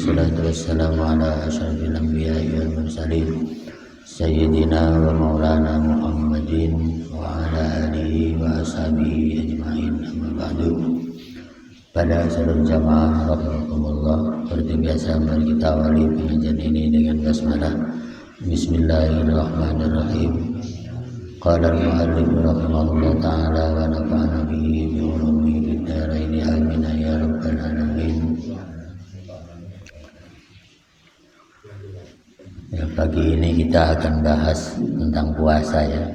wassalatu wassalamu ala asyrafil anbiya'i wal mursalin sayyidina wa maulana Muhammadin wa ala alihi wa ashabihi ajma'in, amma ba'du. Pada seluruh jamaah rahimakumullah, seperti biasa mari kita awali pengajian ini dengan basmalah. Bismillahirrahmanirrahim. Qala al-mu'allif rahimahullah ta'ala wa nafa'ana bihi bi ulumihi fid dharain amin ya rabbal alamin. Ya, pagi ini kita akan bahas tentang puasa ya.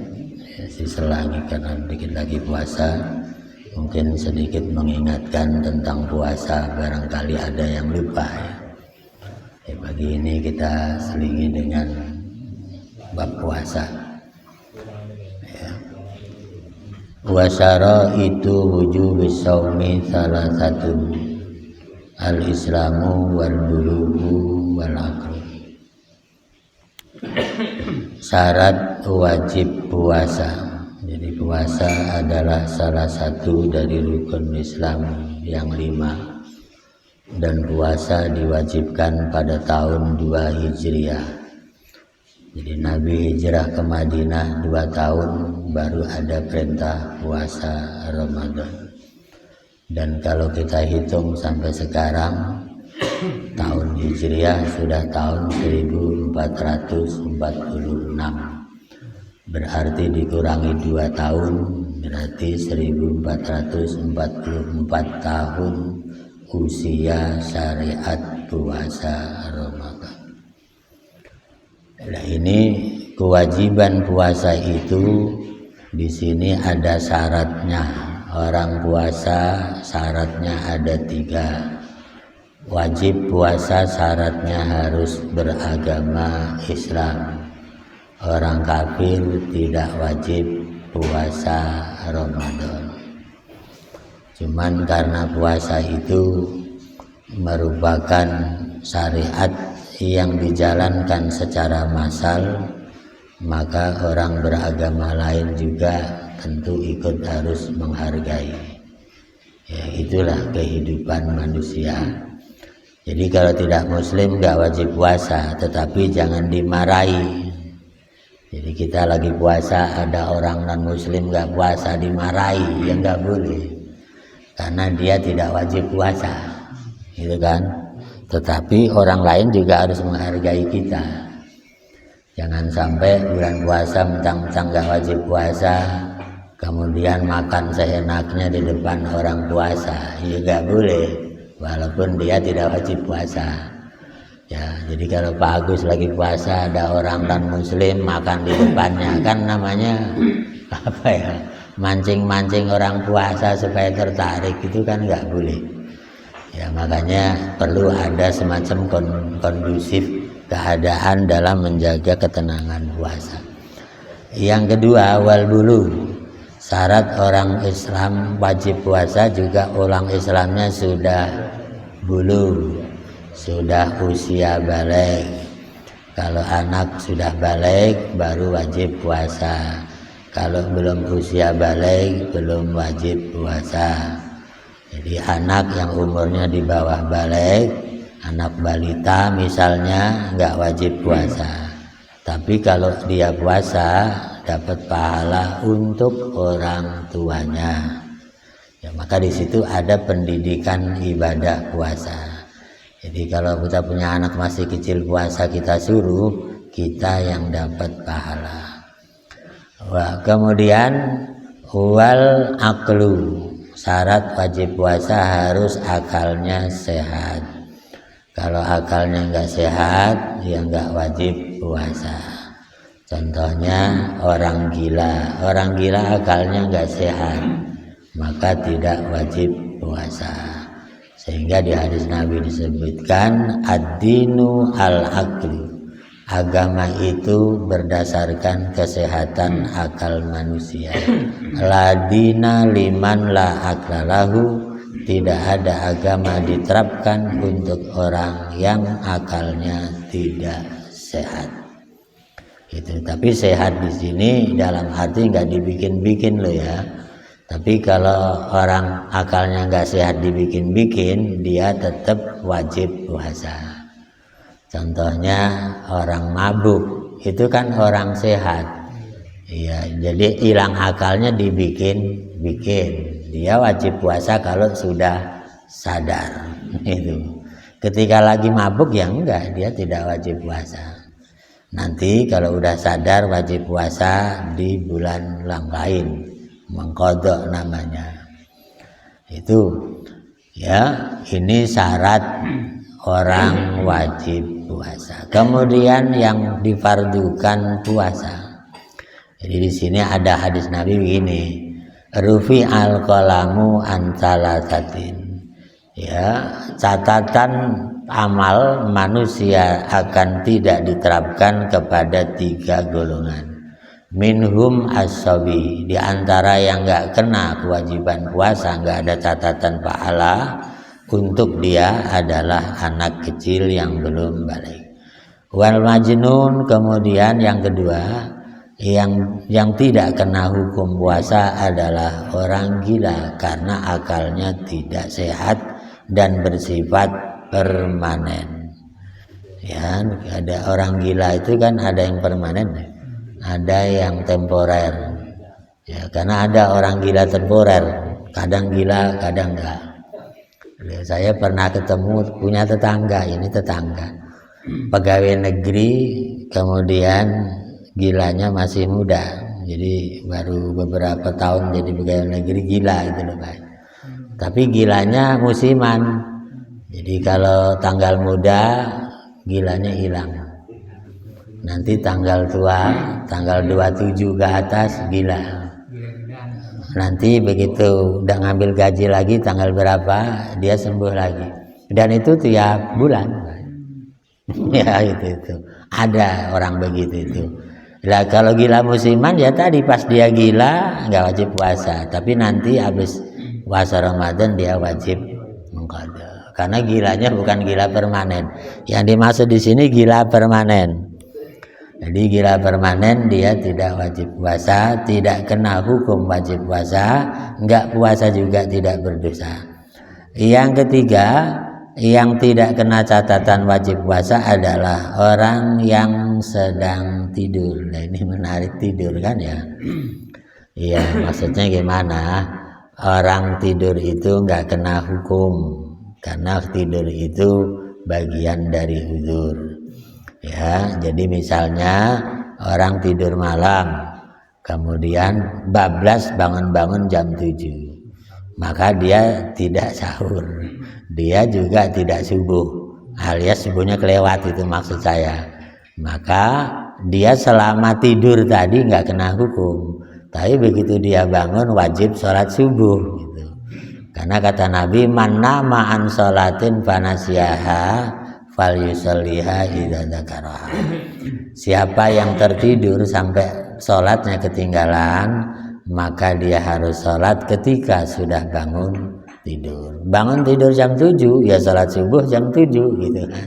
Selangi karena dikit lagi puasa, mungkin sedikit mengingatkan tentang puasa, barangkali ada yang lupa ya. Pagi ini kita selingi dengan bab puasa ya. Wasyara itu wujubis shaumi salah satu al-islamu wal bulugu wal aql. Syarat wajib puasa. Jadi puasa adalah salah satu dari rukun Islam yang 5. Dan puasa diwajibkan pada tahun 2 Hijriah. Jadi Nabi hijrah ke Madinah 2 tahun baru ada perintah puasa Ramadan. Dan kalau kita hitung sampai sekarang, tahun Hijriah sudah tahun 1446. Berarti dikurangi 2 tahun, berarti 1444 tahun usia syariat puasa Ramadan. Nah, ini kewajiban puasa itu di sini ada syaratnya. Orang puasa syaratnya ada 3. Wajib puasa syaratnya harus beragama Islam. Orang kafir tidak wajib puasa Ramadan. Cuman karena puasa itu merupakan syariat yang dijalankan secara massal, maka orang beragama lain juga tentu ikut harus menghargai. Ya, itulah kehidupan manusia. Jadi kalau tidak muslim nggak wajib puasa, tetapi jangan dimarahi. Jadi kita lagi puasa, ada orang non muslim nggak puasa dimarahi, ya nggak boleh. Karena dia tidak wajib puasa, gitu kan? Tetapi orang lain juga harus menghargai kita. Jangan sampai bulan puasa mentang-mentang nggak wajib puasa, kemudian makan seenaknya di depan orang puasa, ya nggak boleh. Walaupun dia tidak wajib puasa. Ya, jadi kalau Pak Agus lagi puasa, ada orang non muslim makan di depannya, kan namanya apa ya? Mancing-mancing orang puasa supaya tertarik, itu kan nggak boleh ya. Makanya perlu ada semacam kondusif keadaan dalam menjaga ketenangan puasa. Yang kedua, wal bulu. Syarat orang Islam wajib puasa juga orang Islamnya sudah bulu, sudah usia balik. Kalau anak sudah balik baru wajib puasa. Kalau belum usia balik belum wajib puasa. Jadi anak yang umurnya di bawah balik, anak balita misalnya, nggak wajib puasa. Tapi kalau dia puasa dapat pahala untuk orang tuanya. Ya, maka di situ ada pendidikan ibadah puasa. Jadi kalau kita punya anak masih kecil puasa, kita suruh, kita yang dapat pahala. Wah, kemudian wal aqlu. Syarat wajib puasa harus akalnya sehat. Kalau akalnya nggak sehat, ya nggak wajib puasa. Contohnya orang gila. Orang gila akalnya nggak sehat, maka tidak wajib puasa. Sehingga di hadis Nabi disebutkan ad-dinu al-aqlu. Agama itu berdasarkan kesehatan akal manusia. La dina liman la aklalahu. Tidak ada agama diterapkan untuk orang yang akalnya tidak sehat. Gitu. Tapi sehat di sini dalam arti nggak dibikin-bikin loh ya. Tapi kalau orang akalnya nggak sehat dibikin-bikin, dia tetap wajib puasa. Contohnya orang mabuk, itu kan orang sehat. Ya, jadi hilang akalnya dibikin. Dia wajib puasa kalau sudah sadar. Itu. Ketika lagi mabuk ya enggak, dia tidak wajib puasa. Nanti kalau udah sadar wajib puasa di bulan lain, mengqadha namanya. Itu ya, ini syarat orang wajib puasa. Kemudian yang difardukan puasa. Jadi di sini ada hadis Nabi begini, rufi al-qalamu an salasatin. Ya, catatan amal manusia akan tidak diterapkan kepada 3 golongan. Minhum as-sabi, di antara yang enggak kena kewajiban puasa, enggak ada catatan pahala untuk dia adalah anak kecil yang belum balik. Wal majnun, kemudian yang kedua, yang tidak kena hukum puasa adalah orang gila karena akalnya tidak sehat dan bersifat permanen. Ya, ada orang gila itu kan ada yang permanen, ada yang temporer. Ya, karena ada orang gila temporer, kadang gila, kadang enggak. Saya pernah ketemu punya tetangga, ini tetangga pegawai negeri, kemudian gilanya masih muda, jadi baru beberapa tahun jadi pegawai negeri, gila itu loh Pak. Tapi gilanya musiman, jadi kalau tanggal muda gilanya hilang, nanti tanggal tua, tanggal 27 ke atas gila, nanti begitu udah ngambil gaji lagi tanggal berapa dia sembuh lagi, dan itu tiap bulan. Ya itu ada orang begitu itu. Lah kalau gila musiman ya tadi pas dia gila nggak wajib puasa, tapi nanti habis puasa Ramadan dia wajib mengqadha. Karena gilanya bukan gila permanen. Yang dimaksud di sini gila permanen. Jadi gila permanen dia tidak wajib puasa, tidak kena hukum wajib puasa, enggak puasa juga tidak berdosa. Yang ketiga, yang tidak kena catatan wajib puasa adalah orang yang sedang tidur. Nah, ini menarik, tidur kan ya. Iya, maksudnya gimana? Orang tidur itu enggak kena hukum, karena tidur itu bagian dari uzur. Ya, jadi misalnya orang tidur malam, kemudian bablas bangun-bangun jam 7, maka dia tidak sahur, dia juga tidak subuh, alias subuhnya kelewat, itu maksud saya. Maka dia selama tidur tadi nggak kena hukum, tapi begitu dia bangun wajib sholat subuh gitu. Karena kata Nabi, man nama an sholatin fanasiyaha falyusalliha idza dzakaraha. Siapa yang tertidur sampai sholatnya ketinggalan, maka dia harus sholat ketika sudah bangun tidur. Bangun tidur jam 7, ya sholat subuh jam 7 gitu kan.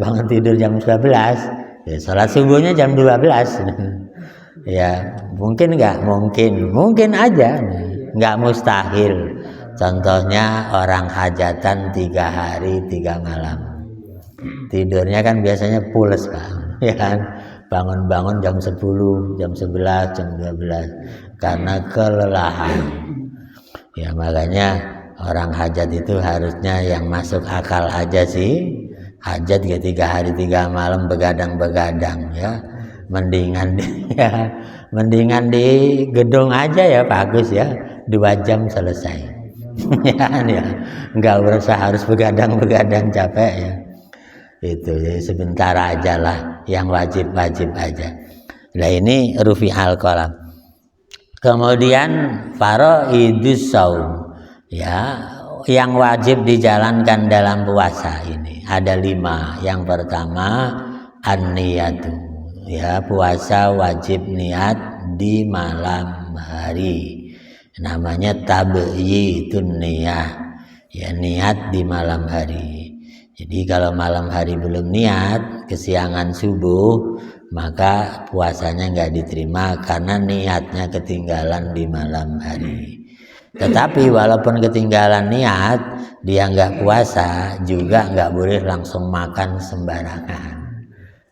Bangun tidur jam 11, ya sholat subuhnya jam 12. Ya mungkin nggak, mungkin aja, nggak mustahil. Contohnya orang hajatan 3 hari 3 malam, tidurnya kan biasanya pules Pak, ya kan? Bangun-bangun jam 10, jam 11, jam 12 karena kelelahan. Ya makanya orang hajat itu harusnya yang masuk akal aja sih. Hajat ya 3 hari 3 malam begadang-begadang ya. Mendingan di gedung aja ya, bagus ya, 2 jam selesai. Ya, nggak usah harus begadang-begadang capek ya. Itu jadi sebentar aja lah, yang wajib-wajib aja. Nah ini rufi al-qalam. Kemudian faraidus shaum, ya, yang wajib dijalankan dalam puasa ini ada 5. Yang pertama an-niyatu, ya, puasa wajib niat di malam hari, namanya tabyitun niyah, ya, niat di malam hari. Jadi kalau malam hari belum niat, kesiangan subuh, maka puasanya nggak diterima karena niatnya ketinggalan di malam hari. Tetapi walaupun ketinggalan niat, dia nggak puasa juga nggak boleh langsung makan sembarangan.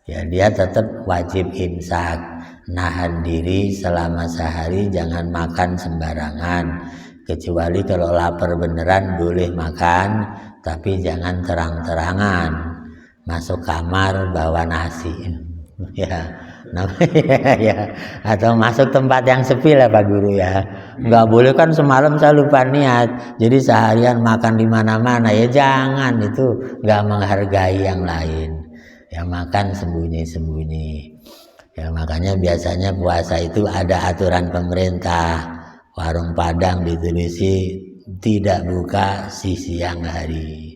Ya, dia tetap wajib imsak, nahan diri selama sehari, jangan makan sembarangan. Kecuali kalau lapar beneran boleh makan, tapi jangan terang-terangan masuk kamar bawa nasi. Ya, namanya ya. Atau masuk tempat yang sepi lah Pak Guru ya. Nggak boleh kan semalam saya lupa niat, jadi seharian makan di mana-mana. Ya jangan, itu nggak menghargai yang lain. Ya makan sembunyi-sembunyi. Ya makanya biasanya puasa itu ada aturan pemerintah. Warung Padang ditulisi tidak buka siang hari.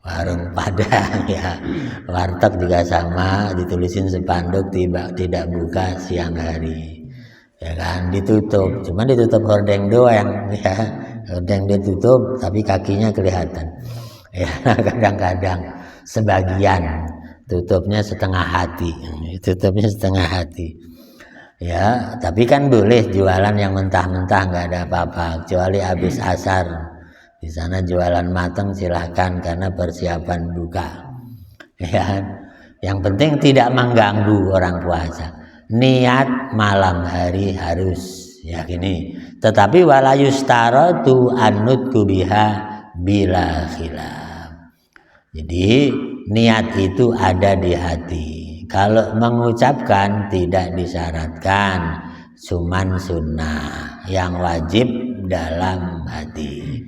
Warung Padang ya, warteg juga sama, ditulisin spanduk tidak buka siang hari. Ya kan, ditutup. Cuma ditutup hordeng doang ya. Hordeng ditutup tapi kakinya kelihatan. Ya kadang-kadang sebagian tutupnya setengah hati, ya. Tapi kan boleh jualan yang mentah-mentah, nggak ada apa-apa, kecuali habis asar. Di sana jualan matang silahkan, karena persiapan buka, ya. Yang penting tidak mengganggu orang puasa. Niat malam hari harus, ya gini. Tetapi wala yustaratu annutku biha bila khilaf. Jadi niat itu ada di hati. Kalau mengucapkan tidak disyaratkan, cuman sunnah, yang wajib dalam hati.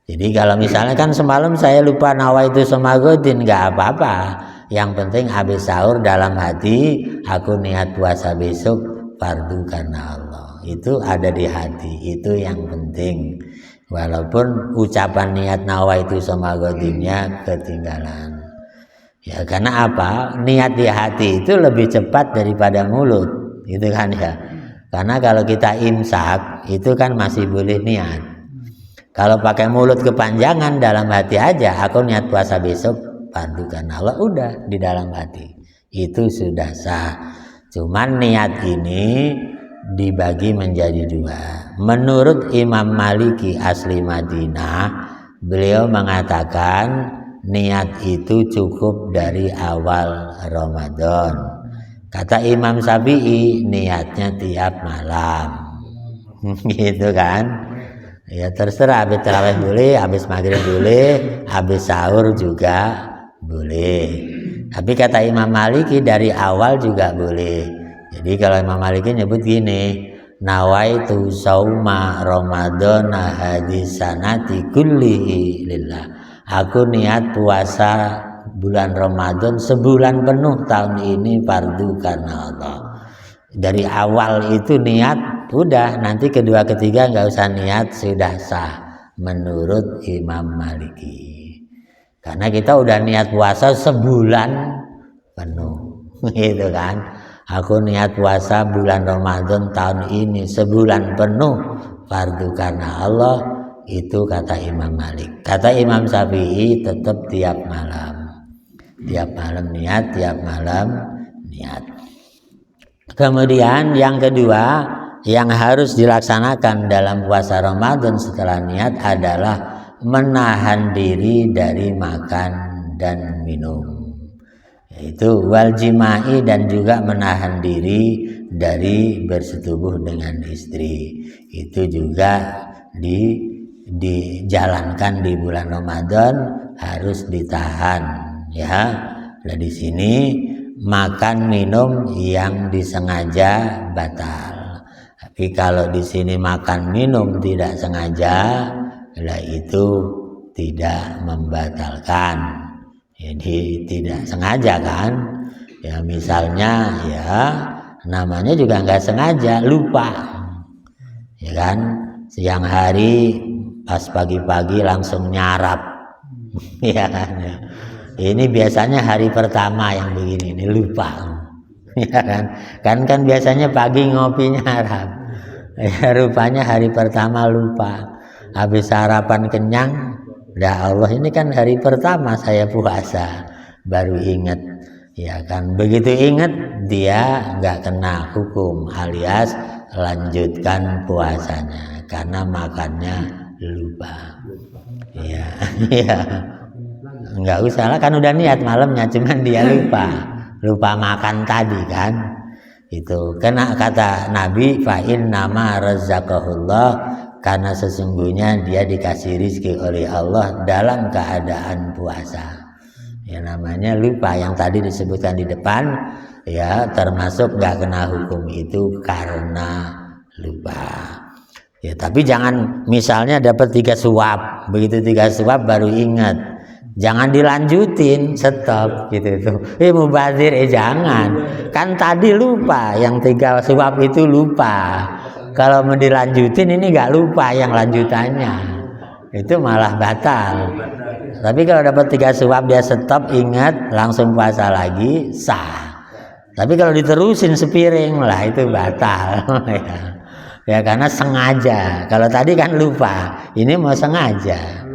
Jadi kalau misalnya kan semalam saya lupa nawaitu samagodin, nggak apa-apa. Yang penting habis sahur dalam hati, aku niat puasa besok fardu karena Allah. Itu ada di hati, itu yang penting. Walaupun ucapan niat nawaitu samagodinnya ketinggalan. Ya karena apa? Niat di hati itu lebih cepat daripada mulut, gitu kan ya. Karena kalau kita imsak itu kan masih boleh niat. Kalau pakai mulut kepanjangan, dalam hati aja aku niat puasa besok fardu karena Allah, udah di dalam hati. Itu sudah sah. Cuman niat ini dibagi menjadi dua. Menurut Imam Maliki asli Madinah, beliau mengatakan niat itu cukup dari awal Ramadan. Kata Imam Syafi'i, niatnya tiap malam. Gitu kan? Ya terserah, habis tarawih boleh, habis maghrib boleh, habis sahur juga boleh. Tapi kata Imam Maliki dari awal juga boleh. Jadi kalau Imam Maliki nyebut gini, nawaitu sauma ramadhana hadisanati kullihi lillah. Aku niat puasa bulan Ramadan sebulan penuh tahun ini fardu karena Allah. Dari awal itu niat, udah nanti kedua ketiga nggak usah niat, sudah sah menurut Imam Maliki. Karena kita udah niat puasa sebulan penuh, gitu kan. Aku niat puasa bulan Ramadan tahun ini sebulan penuh fardu karena Allah, itu kata Imam Malik. Kata Imam Syafi'i tetap tiap malam. Tiap malam niat, tiap malam niat. Kemudian yang kedua yang harus dilaksanakan dalam puasa Ramadan setelah niat adalah menahan diri dari makan dan minum. Yaitu wal jima'i, dan juga menahan diri dari bersetubuh dengan istri. Itu juga dijalankan di bulan Ramadan, harus ditahan ya. Nah di sini makan minum yang disengaja batal. Tapi kalau di sini makan minum tidak sengaja, lah itu tidak membatalkan. Jadi tidak sengaja kan, ya misalnya ya namanya juga nggak sengaja, lupa, ya kan, siang hari pas pagi-pagi langsung nyarap, ya kan, ya. Ini biasanya hari pertama yang begini, ini lupa, ya kan biasanya pagi ngopi nyarap, ya rupanya hari pertama lupa, habis sarapan kenyang. Ya Allah, ini kan hari pertama saya puasa, baru ingat, ya kan. Begitu ingat dia nggak kena hukum, alias lanjutkan puasanya karena makannya lupa. Ya, ya. Enggak usah lah, kan udah niat malamnya, cuman dia lupa makan tadi kan. Itu kena kata Nabi, fa'in nama razaqahullah, karena sesungguhnya dia dikasih rizki oleh Allah dalam keadaan puasa. Ya namanya lupa, yang tadi disebutkan di depan, ya termasuk gak kena hukum itu karena lupa. Ya tapi jangan misalnya dapat 3 suap, begitu 3 suap baru ingat, jangan dilanjutin, stop gitu tuh. Mubazir, jangan. Kan tadi lupa, yang 3 suap itu lupa. Kalau mau dilanjutin ini gak lupa yang lanjutannya, itu malah batal. Tapi kalau dapat 3 suap dia stop, ingat, langsung puasa lagi, sah. Tapi kalau diterusin sepiring lah itu batal. Ya karena sengaja. Kalau tadi kan lupa, ini mau sengaja.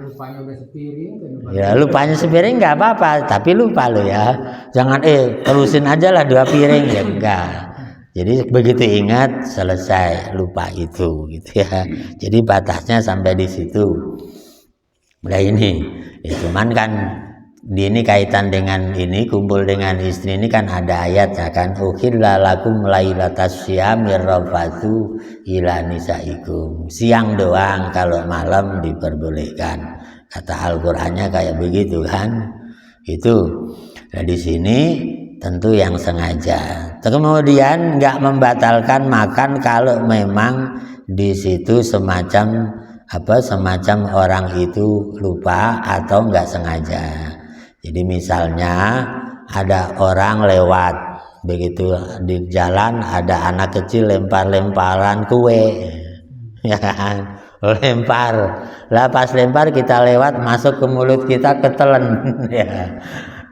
Ya lupanya sepiring nggak apa-apa, tapi lupa lo ya. Jangan terusin aja lah 2 piring, ya enggak. Jadi begitu ingat selesai, lupa itu gitu ya. Jadi batasnya sampai di situ. Udah ini, ya, cuman kan ini kaitan dengan ini, kumpul dengan istri ini kan ada ayat ya kan, ukhilla lakum lailatas syamir rafatu ila nisaikum. Siang doang, kalau malam diperbolehkan. Kata Al-Qur'annya kayak begitu kan. Itu. Nah di sini tentu yang sengaja. Kemudian nggak membatalkan makan kalau memang di situ semacam orang itu lupa atau nggak sengaja. Jadi misalnya ada orang lewat, begitu di jalan ada anak kecil lempar-lemparan kue, ya kan? Lempar, lah pas lempar kita lewat masuk ke mulut kita, ketelen, ya.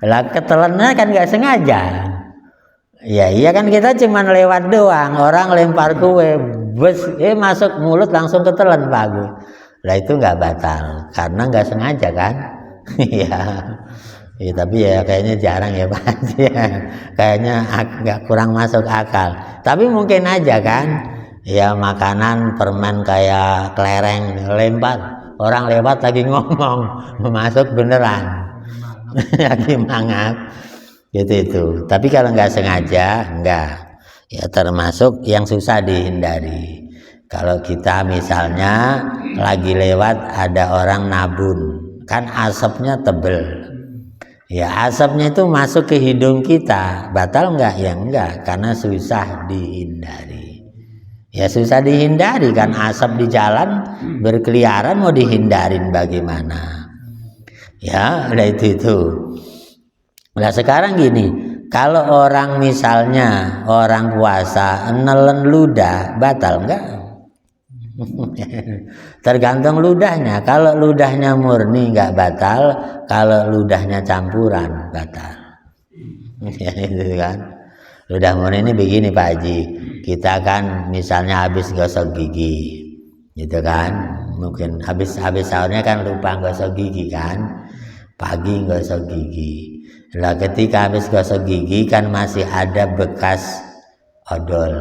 Lah ketelennya kan nggak sengaja. Ya iya kan, kita cuman lewat doang, orang lempar kue, bus, masuk mulut langsung ketelen Pak Agus. Lah itu nggak batal karena nggak sengaja kan. Ya, tapi ya kayaknya jarang ya Pak. Kayaknya agak kurang masuk akal. Tapi mungkin aja kan, ya makanan permen kayak kelereng lempar, orang lewat lagi ngomong, masuk beneran. Lagi mangap. Gitu itu. Tapi kalau nggak sengaja, enggak. Ya termasuk yang susah dihindari. Kalau kita misalnya lagi lewat ada orang nabun, kan asapnya tebel. Ya asapnya itu masuk ke hidung kita, batal enggak? Ya enggak, karena susah dihindari. Ya susah dihindari kan, asap di jalan berkeliaran, mau dihindarin bagaimana? Ya udah itu. Nah sekarang gini, kalau orang misalnya orang puasa nelen ludah, batal enggak? Tergantung ludahnya. Kalau ludahnya murni enggak batal, kalau ludahnya campuran batal. Ya itu kan. Ludah murni ini begini Pak Haji, kita kan misalnya habis gosok gigi, gitu kan? Mungkin habis sahurnya kan lupa gosok gigi kan? Pagi gosok gigi. Lah ketika habis gosok gigi kan masih ada bekas odol,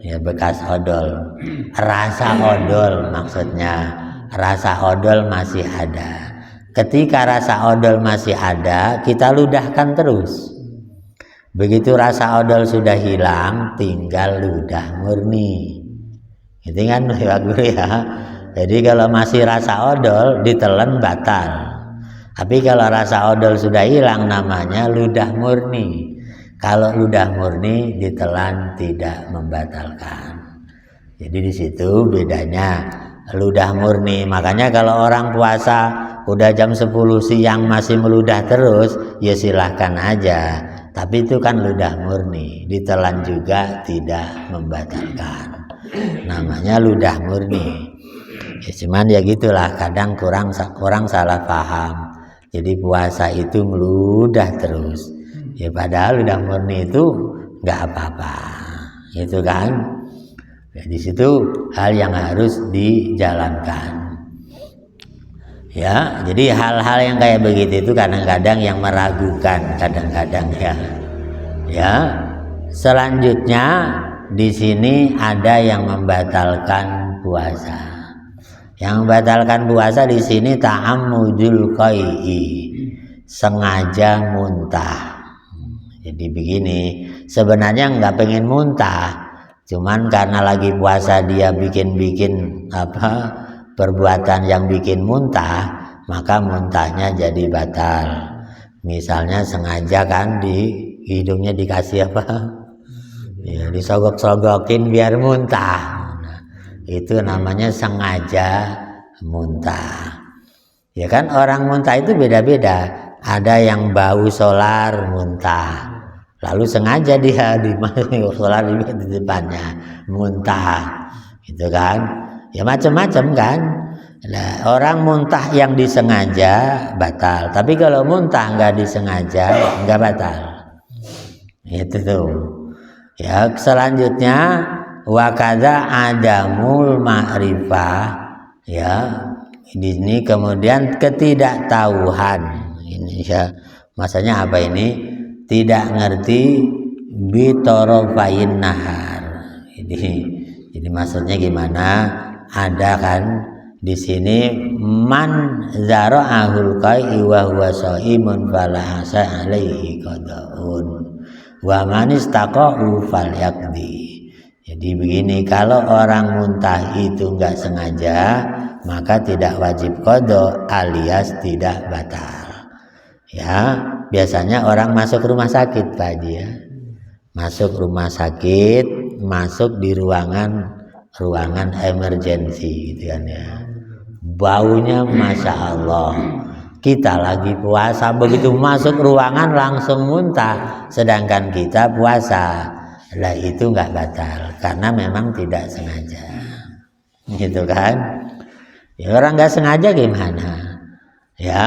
ya bekas odol, rasa odol maksudnya, rasa odol masih ada. Ketika rasa odol masih ada, kita ludahkan terus. Begitu rasa odol sudah hilang, tinggal ludah murni. Itu kan Pak Guru ya. Jadi kalau masih rasa odol ditelan batal. Tapi kalau rasa odol sudah hilang, namanya ludah murni. Kalau ludah murni ditelan tidak membatalkan. Jadi di situ bedanya ludah murni. Makanya kalau orang puasa udah jam 10 siang masih meludah terus, ya silahkan aja. Tapi itu kan ludah murni, ditelan juga tidak membatalkan. Namanya ludah murni. Ya cuman ya gitulah, kadang kurang salah paham. Jadi puasa itu meludah terus. Ya padahal ludah murni itu nggak apa-apa, gitu kan? Ya, di situ hal yang harus dijalankan. Ya, jadi hal-hal yang kayak begitu itu kadang-kadang yang meragukan, kadang-kadang ya. Ya, selanjutnya di sini ada yang membatalkan puasa. Yang membatalkan puasa di sini ta'ammudul qai'i, sengaja muntah. Jadi begini, sebenarnya nggak pengen muntah, cuman karena lagi puasa dia bikin perbuatan yang bikin muntah, maka muntahnya jadi batal. Misalnya sengaja kan di hidungnya dikasih ya, disogok-sogokin biar muntah. Itu namanya sengaja muntah. Ya kan, orang muntah itu beda-beda. Ada yang bau solar muntah, lalu sengaja dia di solar di depannya muntah, gitu kan? Ya macam-macam kan. Nah, orang muntah yang disengaja batal, tapi kalau muntah nggak disengaja nggak batal. Itu tuh. Ya, selanjutnya wakada adamul ma'rifah, ya. Ini kemudian ketidaktahuan. Ini ya, maksudnya apa ini? Tidak ngerti bitorofain nahar. Jadi maksudnya gimana? Ada kan di sini man zara'ahul qai'i wa huwa shaimun fala asa alaihi qadaun wa man istaqa'u falyaqdi. Jadi begini, kalau orang muntah itu enggak sengaja, maka tidak wajib qada alias tidak batal. Ya, biasanya orang masuk rumah sakit Pak Haji ya. Masuk rumah sakit, masuk di ruangan emergensi gitu kan ya. Baunya Masya Allah. Kita lagi puasa, begitu masuk ruangan langsung muntah, sedangkan kita puasa. Lah itu nggak batal karena memang tidak sengaja, gitu kan? Ya, orang nggak sengaja gimana? Ya,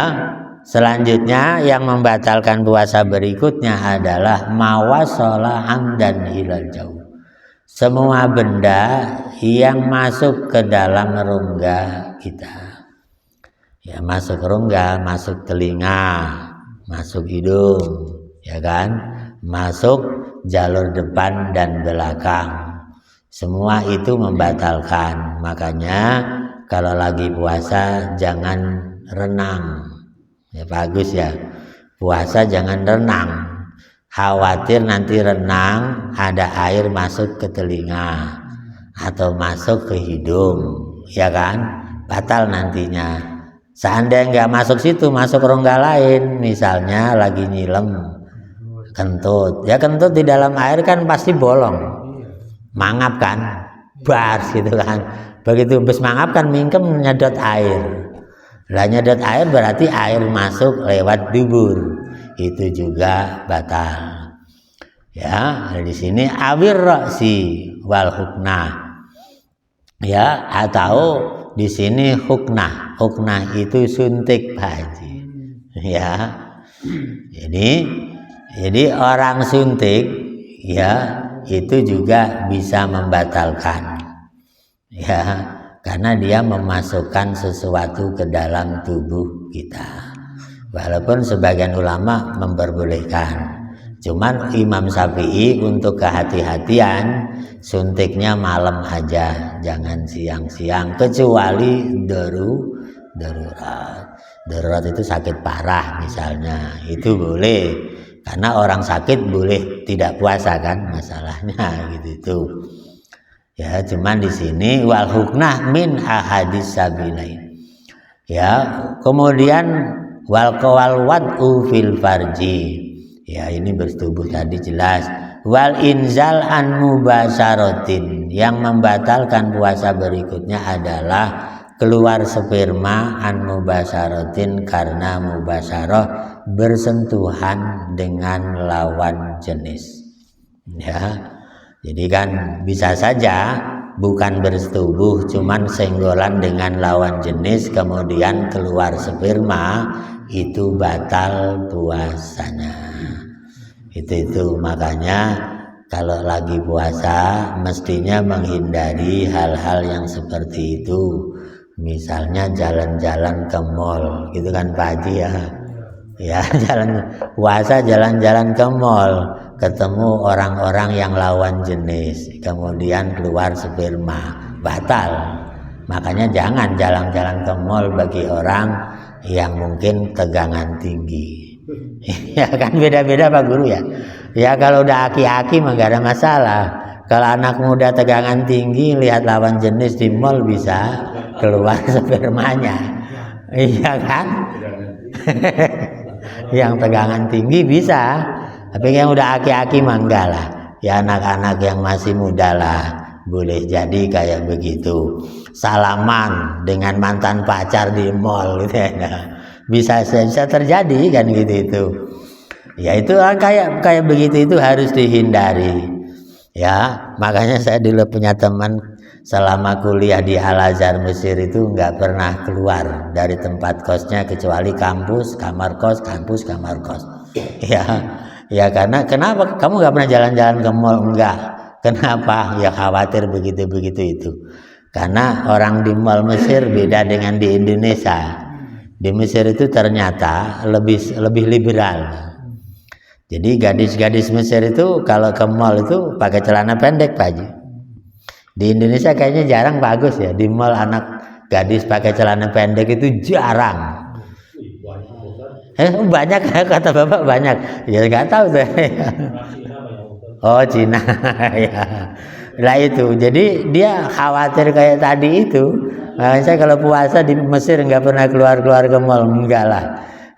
selanjutnya yang membatalkan puasa berikutnya adalah mawasola amdan ilal jauh. Semua benda yang masuk ke dalam rongga kita, ya masuk rongga, masuk telinga, masuk hidung, ya kan, masuk jalur depan dan belakang, semua itu membatalkan. Makanya kalau lagi puasa jangan renang, ya bagus ya, puasa jangan renang, khawatir nanti renang ada air masuk ke telinga atau masuk ke hidung, ya kan, batal nantinya. Seandainya nggak masuk situ, masuk rongga lain, misalnya lagi nyilem kentut, ya kentut di dalam air kan pasti bolong, mangap kan, bars gitu kan. Begitu bes mangap kan mingkem nyedot air. Lah nyedot air berarti air masuk lewat dubur, itu juga batal. Ya, di sini awir roksi wal huknah. Ya, atau di sini huknah. Huknah itu suntik Pak Haji. Ya. Jadi orang suntik ya itu juga bisa membatalkan, ya, karena dia memasukkan sesuatu ke dalam tubuh kita. Walaupun sebagian ulama memperbolehkan, cuman Imam Syafi'i untuk kehati-hatian suntiknya malam aja, jangan siang-siang, kecuali darurat itu sakit parah misalnya, itu boleh. Karena orang sakit boleh tidak puasa kan, masalahnya gitu. Ya, cuman di sini wal huknah min ahadis sabilain. Ya, kemudian wal wad'u fil farji. Ya, ini bersetubuh tadi jelas. Wal inzal an mubasyaratin. Yang membatalkan puasa berikutnya adalah keluar sperma an mubasyaratin, karena mubasyarah bersentuhan dengan lawan jenis. Ya, jadi kan bisa saja bukan bersetubuh, cuman senggolan dengan lawan jenis kemudian keluar sperma, itu batal puasanya. Itu makanya kalau lagi puasa mestinya menghindari hal-hal yang seperti itu. Misalnya jalan-jalan ke mall, gitu kan Pak Haji ya. Ya, jalan puasa jalan-jalan ke mall, ketemu orang-orang yang lawan jenis, kemudian keluar sperma, batal. Makanya jangan jalan-jalan ke mall bagi orang yang mungkin tegangan tinggi. Ya kan beda-beda Pak Guru ya. Ya kalau udah aki-aki mah gak ada masalah. Kalau anak muda tegangan tinggi lihat lawan jenis di mall bisa keluar spermanya. Iya kan? Yang tegangan tinggi bisa. Tapi yang udah aki-aki mah enggak lah. Ya anak-anak yang masih muda lah boleh jadi kayak begitu. Salaman dengan mantan pacar di mall gitu ya. Bisa terjadi kan gitu itu. Ya itu kayak begitu itu harus dihindari. Ya, makanya saya dulu punya teman selama kuliah di Al-Azhar Mesir itu nggak pernah keluar dari tempat kosnya kecuali kampus, kamar kos, kampus, kamar kos. Ya karena kenapa kamu nggak pernah jalan-jalan ke mall? Enggak. Kenapa? Ya khawatir begitu-begitu itu. Karena orang di mall Mesir beda dengan di Indonesia. Di Mesir itu ternyata lebih liberal. Jadi gadis-gadis Mesir itu kalau ke mall itu pakai celana pendek Pak Haji. Di Indonesia kayaknya jarang bagus ya. Di mall anak gadis pakai celana pendek itu jarang. Banyak kata Bapak banyak. Ya nggak tahu saya. Oh Cina ya. Lah itu. Jadi dia khawatir kayak tadi itu. Makanya saya kalau puasa di Mesir nggak pernah keluar-keluar ke mall, enggak lah.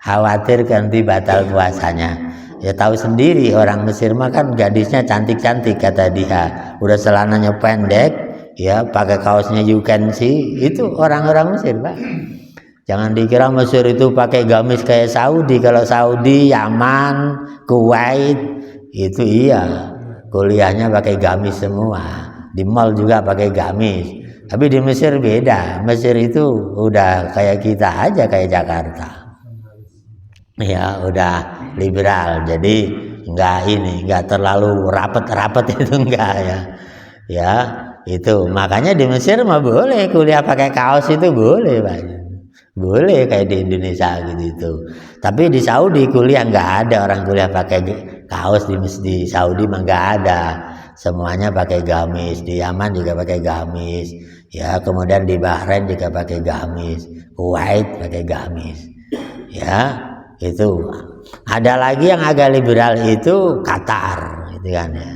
Khawatir nanti batal puasanya. Ya tahu sendiri orang Mesir mah kan gadisnya cantik-cantik kata dia. Udah celananya pendek, ya pakai kaosnya you can see. Itu orang-orang Mesir, Pak. Jangan dikira Mesir itu pakai gamis kayak Saudi. Kalau Saudi, Yaman, Kuwait itu iya. Kuliahnya pakai gamis semua. Di mall juga pakai gamis. Tapi di Mesir beda. Mesir itu udah kayak kita aja, kayak Jakarta. Ya udah liberal, jadi nggak terlalu rapet itu enggak ya. Ya itu makanya di Mesir mah boleh kuliah pakai kaos itu boleh Pak. Boleh kayak di Indonesia gitu. Tapi di Saudi kuliah nggak ada orang kuliah pakai kaos di Saudi mah nggak ada. Semuanya pakai gamis. Di Yaman juga pakai gamis. Ya kemudian di Bahrain juga pakai gamis. Kuwait pakai gamis. Ya itu ada lagi yang agak liberal itu Qatar gitu kan ya.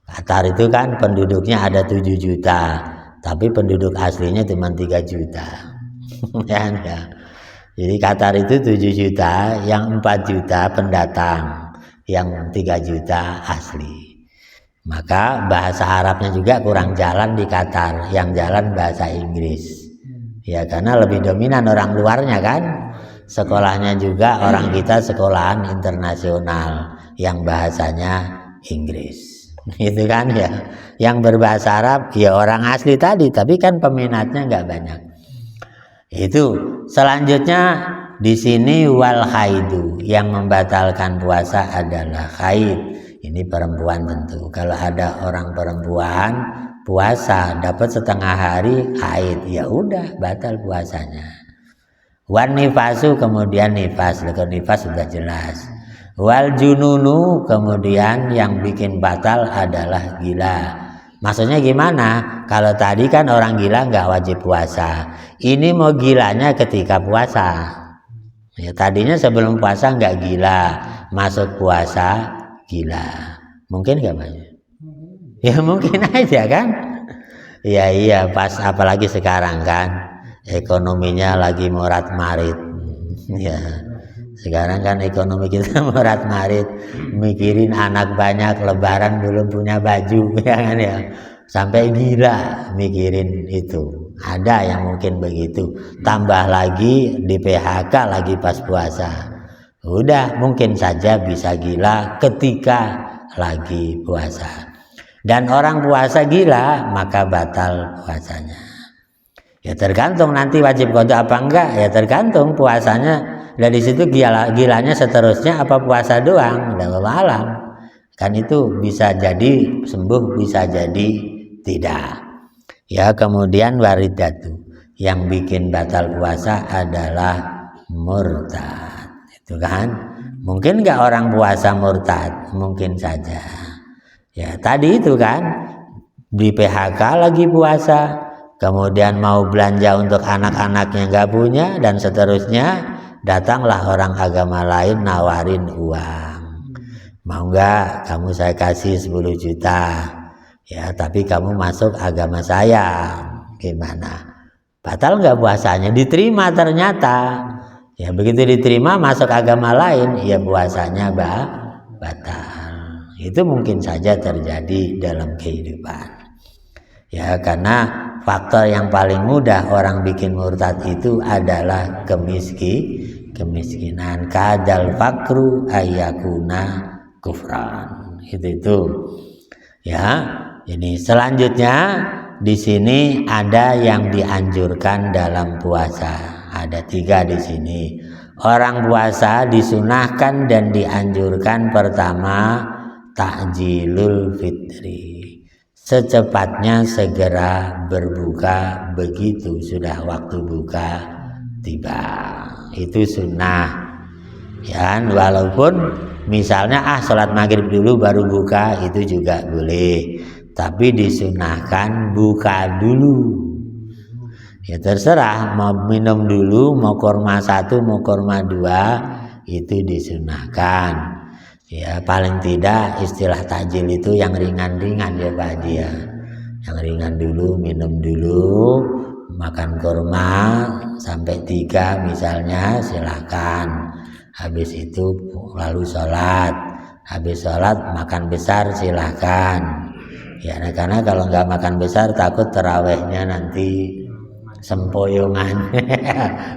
Qatar itu kan penduduknya ada 7 juta tapi penduduk aslinya cuma 3 juta ya. Jadi Qatar itu 7 juta yang 4 juta pendatang yang 3 juta asli. Maka bahasa Arabnya juga kurang jalan di Qatar, yang jalan bahasa Inggris ya karena lebih dominan orang luarnya kan. Sekolahnya juga orang kita sekolahan internasional yang bahasanya Inggris. Itu kan ya. Yang berbahasa Arab ya orang asli tadi, tapi kan peminatnya nggak banyak. Itu selanjutnya di sini wal haidu, yang membatalkan puasa adalah haid. Ini perempuan tentu. Kalau ada orang perempuan puasa dapat setengah hari haid, ya udah batal puasanya. Wan nifasu, kemudian nifas. Kalau nifas sudah jelas. Wal jununu, kemudian yang bikin batal adalah gila. Maksudnya gimana? Kalau tadi kan orang gila nggak wajib puasa. Ini mau gilanya ketika puasa. Ya, tadinya sebelum puasa nggak gila, masuk puasa gila. Mungkin nggak Pak? Ya mungkin aja kan. Iya pas apalagi sekarang kan. Ekonominya lagi morat marit ya. Sekarang kan ekonomi kita morat marit, mikirin anak banyak, lebaran belum punya baju ya kan ya. Sampai gila mikirin itu. Ada yang mungkin begitu. Tambah lagi di PHK lagi pas puasa. Udah mungkin saja bisa gila ketika lagi puasa. Dan orang puasa gila maka batal puasanya. Ya tergantung nanti wajib qada apa enggak, ya tergantung puasanya. Dari situ gilanya seterusnya apa puasa doang, wallahu alam. Kan itu bisa jadi sembuh, bisa jadi tidak. Ya kemudian waridatu, yang bikin batal puasa adalah murtad. Itu kan. Mungkin enggak orang puasa murtad, mungkin saja. Ya tadi itu kan di PHK lagi puasa. kemudian mau belanja untuk anak-anaknya nggak punya, dan seterusnya. Datanglah orang agama lain nawarin uang, mau nggak kamu saya kasih 10 juta ya, tapi kamu masuk agama saya, gimana? Batal nggak puasanya? Diterima ternyata. Ya begitu diterima masuk agama lain, ya puasanya batal. Itu mungkin saja terjadi dalam kehidupan. Ya karena faktor yang paling mudah orang bikin murtad itu adalah kemiskinan. Kadal fakru ayakuna kufran. Itu. Ya. Ini selanjutnya di sini ada yang dianjurkan dalam puasa. Ada 3 di sini. Orang puasa disunahkan dan dianjurkan pertama takjilul fitri. Secepatnya segera berbuka begitu sudah waktu buka tiba. Itu sunnah. Ya, walaupun misalnya sholat maghrib dulu baru buka itu juga boleh. Tapi disunahkan buka dulu. Ya terserah mau minum dulu, mau kurma 1, mau kurma 2 itu disunahkan. Ya paling tidak istilah takjil itu yang ringan-ringan ya Pak Haji ya. Yang ringan dulu, minum dulu, makan kurma sampai 3 misalnya silakan. Habis itu lalu sholat. Habis sholat makan besar silakan. Ya karena kalau nggak makan besar takut terawihnya nanti sempoyongan.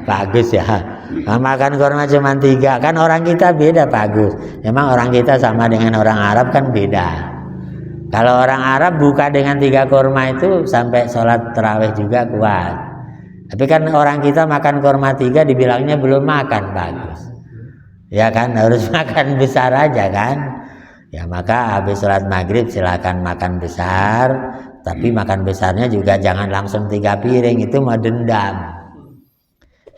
Bagus ya. Makan kurma cuma 3 kan orang kita beda bagus. Memang orang kita sama dengan orang Arab kan beda. Kalau orang Arab buka dengan 3 kurma itu sampai sholat terawih juga kuat. Tapi kan orang kita makan kurma 3 dibilangnya belum makan bagus. Ya kan harus makan besar aja kan. Ya maka habis sholat maghrib silakan makan besar. Tapi makan besarnya juga jangan langsung 3 piring, itu mau dendam.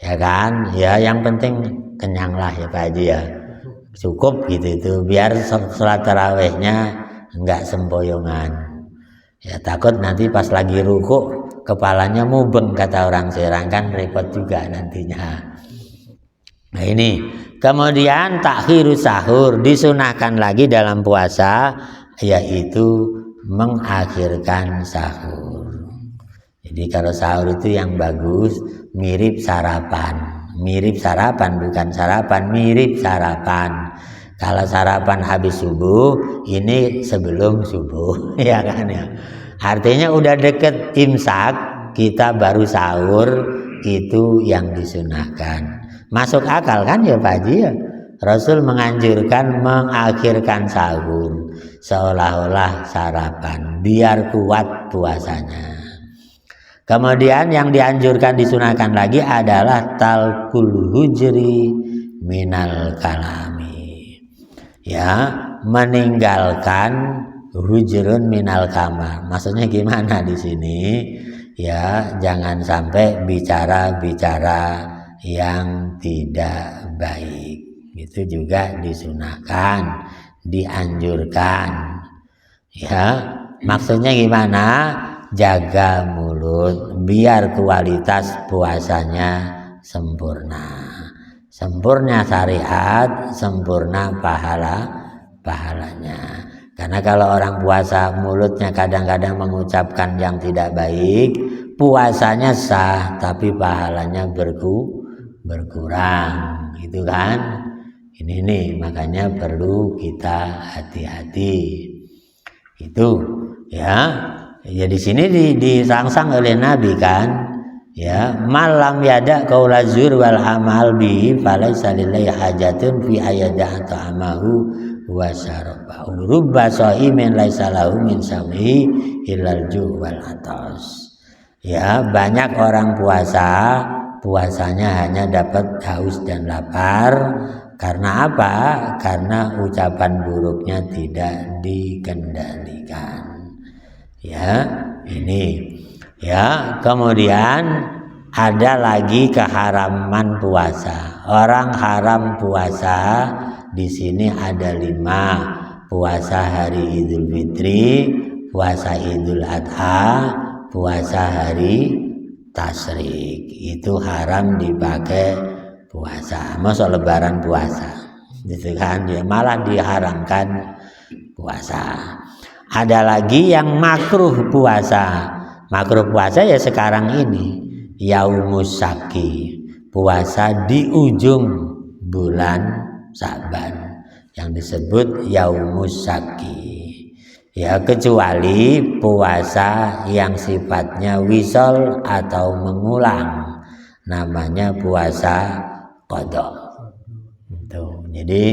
Ya kan? Ya yang penting kenyanglah ya Pak Haji ya. Cukup gitu itu biar sholat tarawihnya enggak sempoyongan. Ya takut nanti pas lagi ruku kepalanya mubeng kata orang Serang kan repot juga nantinya. Nah ini kemudian takhirus sahur disunahkan lagi dalam puasa yaitu mengakhirkan sahur. Jadi kalau sahur itu yang bagus mirip sarapan. Mirip sarapan bukan sarapan, mirip sarapan. Kalau sarapan habis subuh, ini sebelum subuh, ya kan ya. Artinya udah deket imsak, kita baru sahur, itu yang disunahkan. Masuk akal kan ya Pak Haji ya? Rasul menganjurkan mengakhirkan sahur seolah-olah sarapan biar kuat puasanya. Kemudian yang dianjurkan disunahkan lagi adalah talkul hujri minal kalami. Ya, meninggalkan hujrun minal kamar. Maksudnya gimana di sini? Ya, jangan sampai bicara-bicara yang tidak baik. Itu juga disunahkan, dianjurkan. Ya, maksudnya gimana? Jaga mulut biar kualitas puasanya sempurna. Sempurna syariat, sempurna pahalanya. Karena kalau orang puasa mulutnya kadang-kadang mengucapkan yang tidak baik, puasanya sah tapi pahalanya berkurang. Itu kan? Ini nih makanya perlu kita hati-hati. Itu ya. Ya di sini dirangsang oleh Nabi kan. Ya, malam yada qaula zur wal amal bi falaisa lillahi hajatun fi ayada ta'amahu wa syarabahu. Rubba shaimin laisa lahu min sami illal ju' wal atas. Ya, banyak orang puasanya hanya dapat haus dan lapar. Karena apa? Karena ucapan buruknya tidak dikendalikan. Ya, ini. Ya, kemudian ada lagi keharaman puasa. Orang haram puasa di sini ada 5. Puasa hari Idul Fitri, puasa Idul Adha, puasa hari tasyrik itu haram dipakai puasa. Masa lebaran puasa gitu kan, ya malah diharamkan puasa. Ada lagi yang makruh puasa. Makruh puasa ya sekarang ini yaumus saki, puasa di ujung bulan Sa'ban yang disebut yaumus saki. Ya kecuali puasa yang sifatnya wisol atau mengulang, namanya puasa qadha. Jadi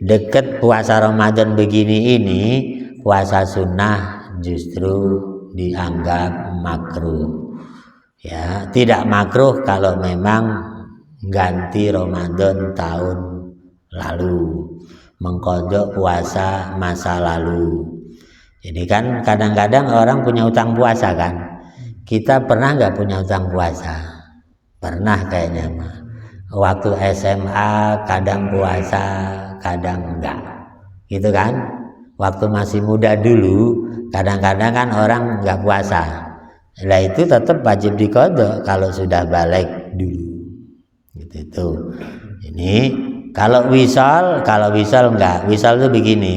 dekat puasa Ramadan begini ini, puasa sunnah justru dianggap makruh. Ya, tidak makruh kalau memang ganti Ramadan tahun lalu, mengkodok puasa masa lalu. Jadi kan kadang-kadang orang punya utang puasa kan. Kita pernah nggak punya utang puasa? Pernah kayaknya mah. Waktu SMA kadang puasa, kadang enggak. Gitu kan? Waktu masih muda dulu, kadang-kadang kan orang enggak puasa. Nah itu tetap wajib diqadha kalau sudah balik dulu. Gitu. Ini kalau wisal enggak. Wisal itu begini.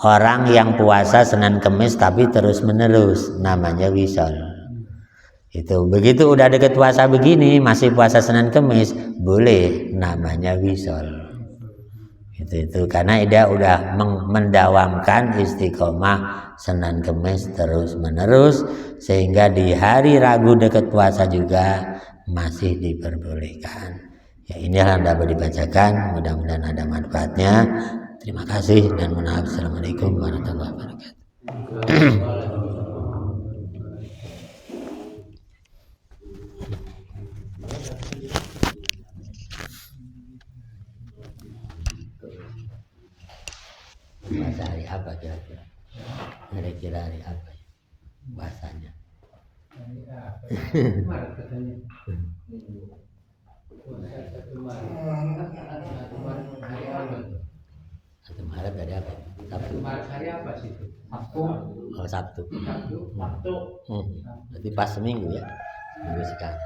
Orang yang puasa Senin Kemis tapi terus menerus, namanya wisal. Itu begitu udah deket puasa begini masih puasa Senin Kemis boleh, namanya wisal. Itu karena dia udah mendawamkan istiqomah Senin Kemis terus menerus, sehingga di hari Rabu deket puasa juga masih diperbolehkan. Ya inilah yang dapat dibacakan, mudah-mudahan ada manfaatnya. Terima kasih dan mohon maaf. Assalamualaikum warahmatullahi wabarakatuh. Bahasa hari apa kira-kira? Kira-kira hari apa ya? Bahasanya? Maret katanya. 1 Maret dari apa? Sabtu. Maret hari apa sih itu? Sabtu. Oh Sabtu. Sabtu. Berarti pas seminggu ya? Minggu sekali.